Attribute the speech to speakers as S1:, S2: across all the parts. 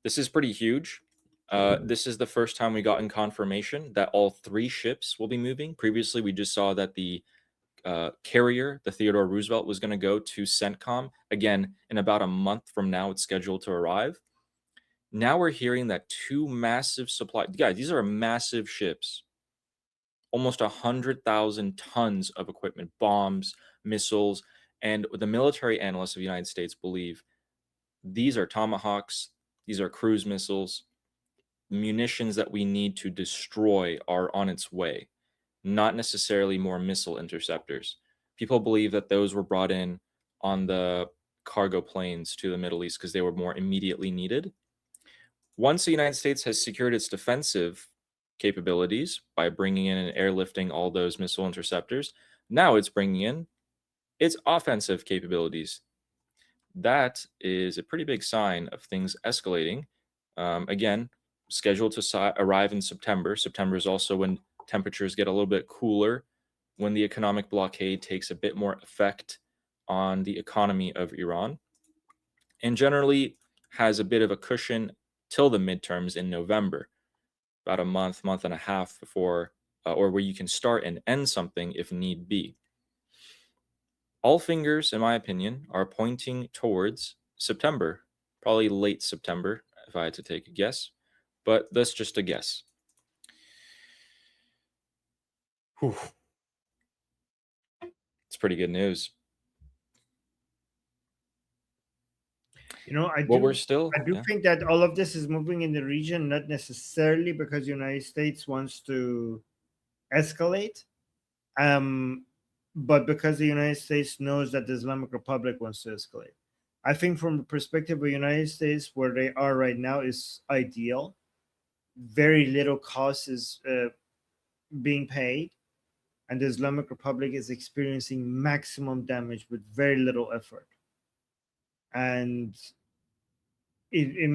S1: This is pretty huge. This is the first time we gotten confirmation that all 3 ships will be moving. Previously, we just saw that the carrier, the Theodore Roosevelt, was going to go to CENTCOM. Again, in about a month from now, it's scheduled to arrive. Now we're hearing that 2 massive supply... Guys, these are massive ships. Almost 100,000 tons of equipment, bombs, missiles, and the military analysts of the United States believe these are Tomahawks, these are cruise missiles, munitions that we need to destroy are on its way, not necessarily more missile interceptors. People believe that those were brought in on the cargo planes to the Middle East because they were more immediately needed. Once the United States has secured its defensive capabilities by bringing in and airlifting all those missile interceptors, now it's bringing in its offensive capabilities. That is a pretty big sign of things escalating. Again, scheduled to arrive in September. September is also when temperatures get a little bit cooler, when the economic blockade takes a bit more effect on the economy of Iran, and generally has a bit of a cushion till the midterms in November, about a month and a half before, or where you can start and end something if need be. All fingers, in my opinion, are pointing towards September, probably late September, if I had to take a guess, but that's just a guess. Whew. It's pretty good news.
S2: You know, I
S1: We're
S2: do
S1: still,
S2: think that all of this is moving in the region, not necessarily because the United States wants to escalate, but because the United States knows that the Islamic Republic wants to escalate. I think from the perspective of the United States, where they are right now is ideal. Very little cost is being paid, and the Islamic Republic is experiencing maximum damage with very little effort. And it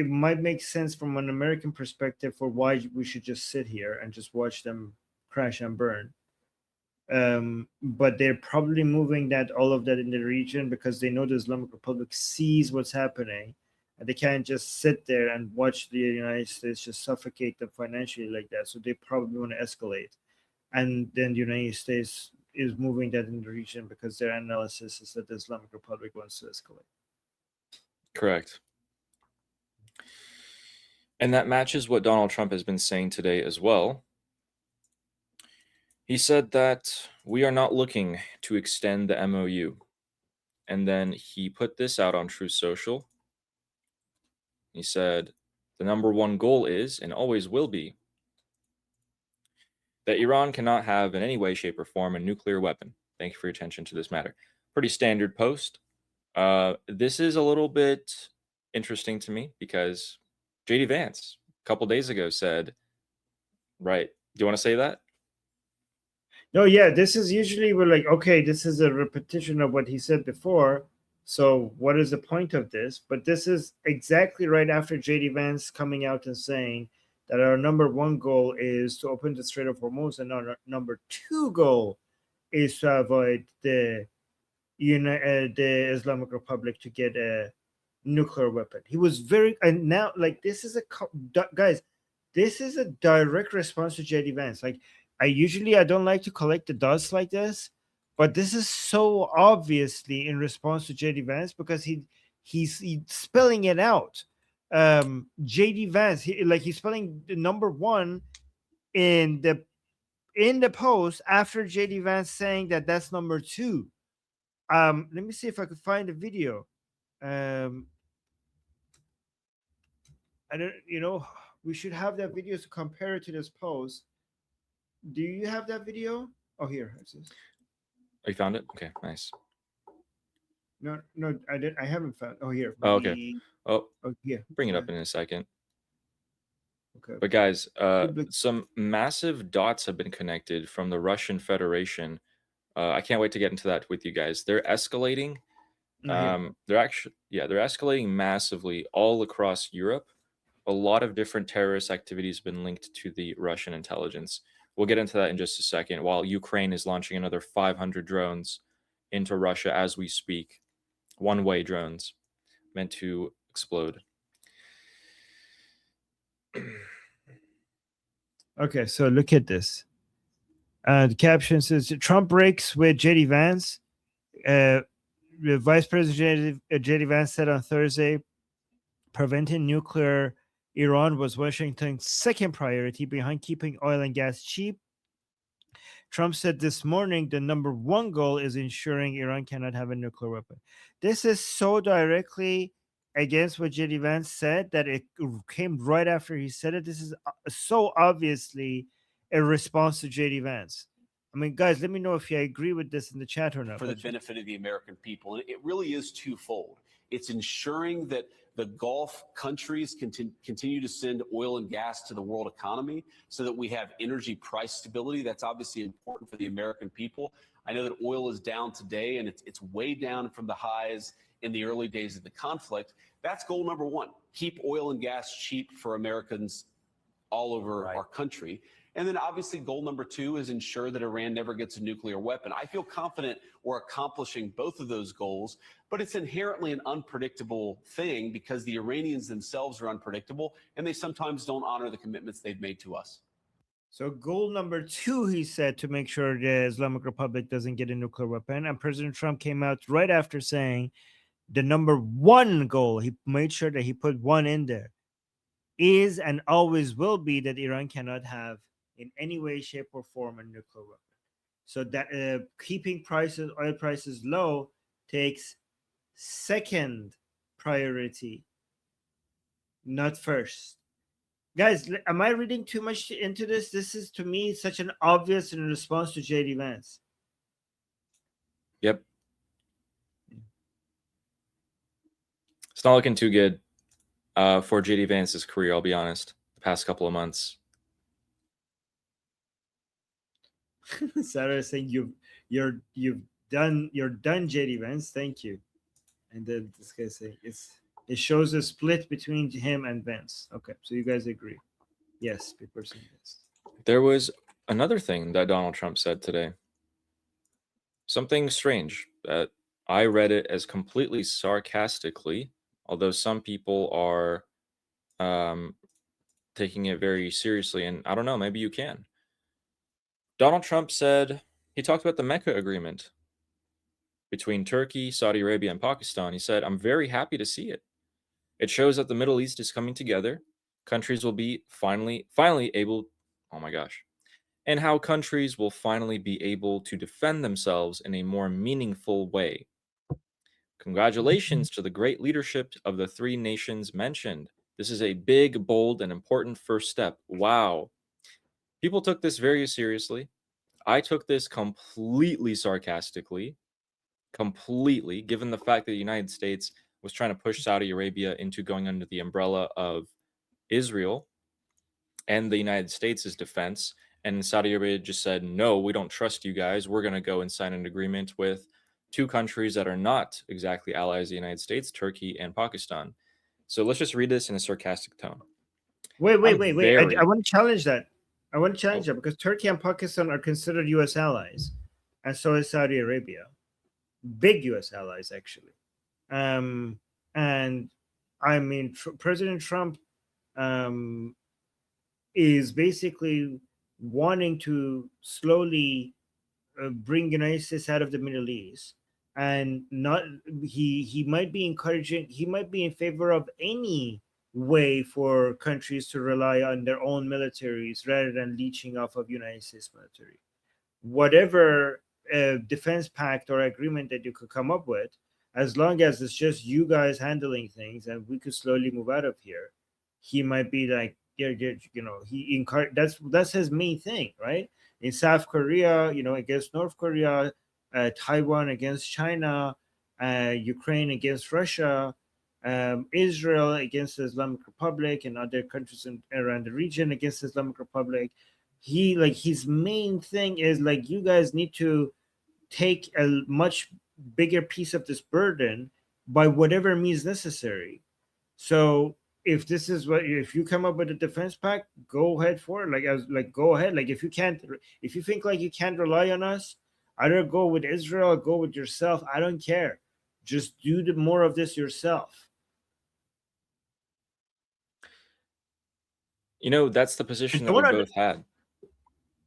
S2: might make sense from an American perspective for why we should just sit here and just watch them crash and burn. But they're probably moving that all of that in the region because they know the Islamic Republic sees what's happening, and they can't just sit there and watch the United States just suffocate them financially like that. So they probably want to escalate, and then the United States is moving that in the region because their analysis is that the Islamic Republic wants to escalate.
S1: correct. And that matches what Donald Trump has been saying today as well. He said that we are not looking to extend the MOU. And then he put this out on Truth Social. He said, the number one goal is, and always will be, that Iran cannot have in any way, shape, or form a nuclear weapon. Thank you for your attention to this matter. Pretty standard post. This is a little bit interesting to me because J.D. Vance, a couple days ago, said, right, do you want to say that?
S2: No, yeah, this is usually we're like, okay, this is a repetition of what he said before. So what is the point of this? But this is exactly right after JD Vance coming out and saying that our number one goal is to open the Strait of Hormuz, and our number two goal is to avoid the the Islamic Republic to get a nuclear weapon. He was very, and now like this is guys, this is a direct response to JD Vance. Like I don't like to collect the dots like this, but this is so obviously in response to JD Vance because he's spelling it out. JD Vance, he's spelling the number one in the post after JD Vance saying that that's number two. Let me see if I could find the video. I don't, we should have that video to compare it to this post. Do you have that video? Oh, here it is.
S1: Oh, you found it? Okay, nice.
S2: No, I haven't found. Oh, here.
S1: Oh, okay. Oh,
S2: yeah.
S1: Bring it up in a second.
S2: Okay.
S1: But guys, some massive dots have been connected from the Russian Federation. I can't wait to get into that with you guys. They're escalating. They're escalating massively all across Europe. A lot of different terrorist activities have been linked to the Russian intelligence. We'll get into that in just a second, while Ukraine is launching another 500 drones into Russia as we speak. One-way drones meant to explode.
S2: Okay, so look at this. The caption says Trump breaks with JD Vance. Vice President JD Vance said on Thursday, preventing nuclear Iran was Washington's second priority behind keeping oil and gas cheap. Trump said this morning the number one goal is ensuring Iran cannot have a nuclear weapon. This is so directly against what JD Vance said that it came right after he said it. This is so obviously a response to JD Vance. I mean, guys, let me know if you agree with this in the chat or not.
S3: For the benefit of the American people. And it really is twofold. It's ensuring that the Gulf countries continue to send oil and gas to the world economy so that we have energy price stability. That's obviously important for the American people. I know that oil is down today, and it's way down from the highs in the early days of the conflict. That's goal number one. Keep oil and gas cheap for Americans all over our country. And then obviously goal number two is ensure that Iran never gets a nuclear weapon. I feel confident we're accomplishing both of those goals, but it's inherently an unpredictable thing because the Iranians themselves are unpredictable and they sometimes don't honor the commitments they've made to us.
S2: So goal number two, he said, to make sure the Islamic Republic doesn't get a nuclear weapon. And President Trump came out right after saying the number one goal, he made sure that he put one in there, is and always will be that Iran cannot have in any way, shape, or form a nuclear weapon. So that keeping oil prices low takes second priority, not first. Guys, am I reading too much into this? This is, to me, such an obvious in response to JD Vance.
S1: Yep. It's not looking too good for JD Vance's career, I'll be honest, the past couple of months.
S2: Sarah is saying you're done, JD Vance. Thank you. And then this guy saying it shows a split between him and Vance. Okay, so you guys agree? Yes, people are saying this.
S1: There was another thing that Donald Trump said today. Something strange that I read it as completely sarcastically, although some people are taking it very seriously, and I don't know, maybe you can. Donald Trump said, he talked about the Mecca Agreement between Turkey, Saudi Arabia, and Pakistan. He said, I'm very happy to see it. It shows that the Middle East is coming together. Countries will be finally able, oh my gosh, and how countries will finally be able to defend themselves in a more meaningful way. Congratulations to the great leadership of the three nations mentioned. This is a big, bold, and important first step. Wow. People took this very seriously. I took this completely sarcastically, given the fact that the United States was trying to push Saudi Arabia into going under the umbrella of Israel and the United States' defense. And Saudi Arabia just said, no, we don't trust you guys. We're going to go and sign an agreement with two countries that are not exactly allies of the United States, Turkey and Pakistan. So let's just read this in a sarcastic tone.
S2: Wait. I want to challenge that. That because Turkey and Pakistan are considered U.S. allies, and so is Saudi Arabia. Big U.S. allies, actually. And I mean, President Trump is basically wanting to slowly bring United States out of the Middle East, and not he might be encouraging, he might be in favor of any way for countries to rely on their own militaries rather than leeching off of United States military. Whatever defense pact or agreement that you could come up with, as long as it's just you guys handling things and we could slowly move out of here, he might be like, yeah, you know, that's his main thing, right? In South Korea, you know, against North Korea, Taiwan against China, Ukraine against Russia, Israel against the Islamic Republic, and other countries around the region against the Islamic Republic. His main thing is like, you guys need to take a much bigger piece of this burden by whatever means necessary. So if you come up with a defense pact, go ahead for it. Go ahead. Like, if you think like you can't rely on us, either go with Israel or go with yourself. I don't care. Just do more of this yourself.
S1: You know, that's the position that
S2: don't
S1: we
S2: under-
S1: both had.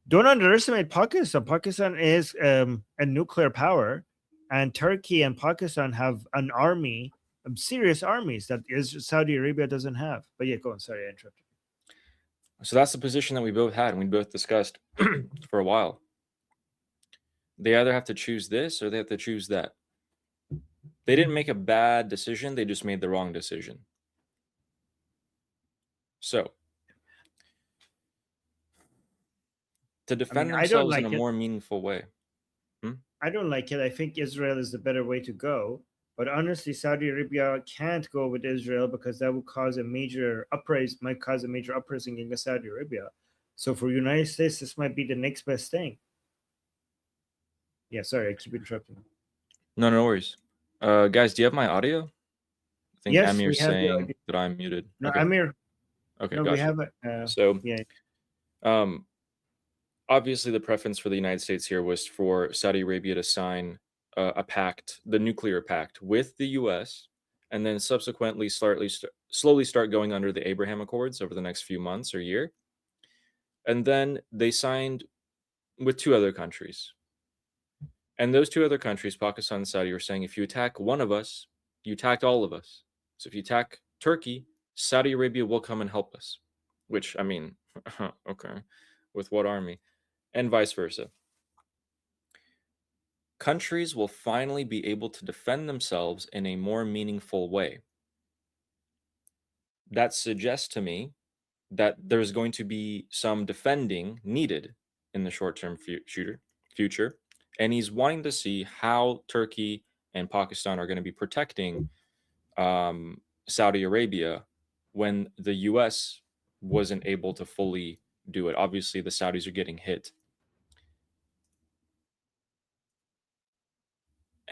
S2: Don't underestimate Pakistan. Pakistan is a nuclear power, and Turkey and Pakistan have an army, serious armies that Saudi Arabia doesn't have. But yeah, go on. Sorry, I interrupted.
S1: So that's the position that we both had and we both discussed for a while. They either have to choose this or they have to choose that. They didn't make a bad decision, they just made the wrong decision. So, to defend themselves in a more meaningful way.
S2: I don't like it. I think Israel is the better way to go. But honestly, Saudi Arabia can't go with Israel because that would cause a major uprising, might cause a major uprising in Saudi Arabia. So for United States, this might be the next best thing. Yeah, sorry, I keep interrupting.
S1: No worries. Guys, do you have my audio? I think
S2: yes,
S1: Amir's saying that I'm muted.
S2: No,
S1: okay.
S2: Amir.
S1: Okay,
S2: no,
S1: gotcha.
S2: we have it.
S1: So,
S2: yeah.
S1: Obviously, the preference for the United States here was for Saudi Arabia to sign a pact, the nuclear pact, with the U.S., and then subsequently slowly start going under the Abraham Accords over the next few months or year. And then they signed with 2 other countries. And those 2 other countries, Pakistan and Saudi, were saying, if you attack one of us, you attacked all of us. So if you attack Turkey, Saudi Arabia will come and help us. Which, I mean, okay, with what army? And vice versa. Countries will finally be able to defend themselves in a more meaningful way. That suggests to me that there's going to be some defending needed in the short-term future. And he's wanting to see how Turkey and Pakistan are going to be protecting Saudi Arabia when the US wasn't able to fully do it. Obviously, the Saudis are getting hit.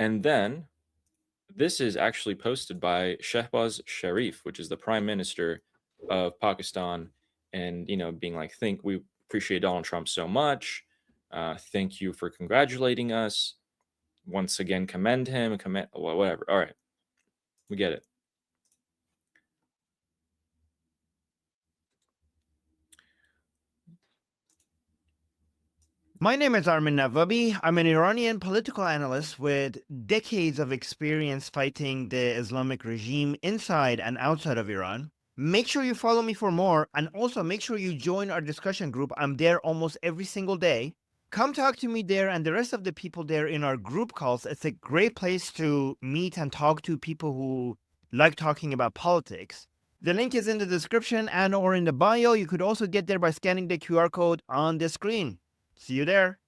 S1: And then this is actually posted by Shehbaz Sharif, which is the prime minister of Pakistan, and being like, we appreciate Donald Trump so much. Thank you for congratulating us. Once again, commend him, whatever. All right, we get it.
S4: My name is Armin Navabi. I'm an Iranian political analyst with decades of experience fighting the Islamic regime inside and outside of Iran. Make sure you follow me for more, and also make sure you join our discussion group. I'm there almost every single day. Come talk to me there and the rest of the people there in our group calls. It's a great place to meet and talk to people who like talking about politics. The link is in the description and or in the bio. You could also get there by scanning the QR code on the screen. See you there.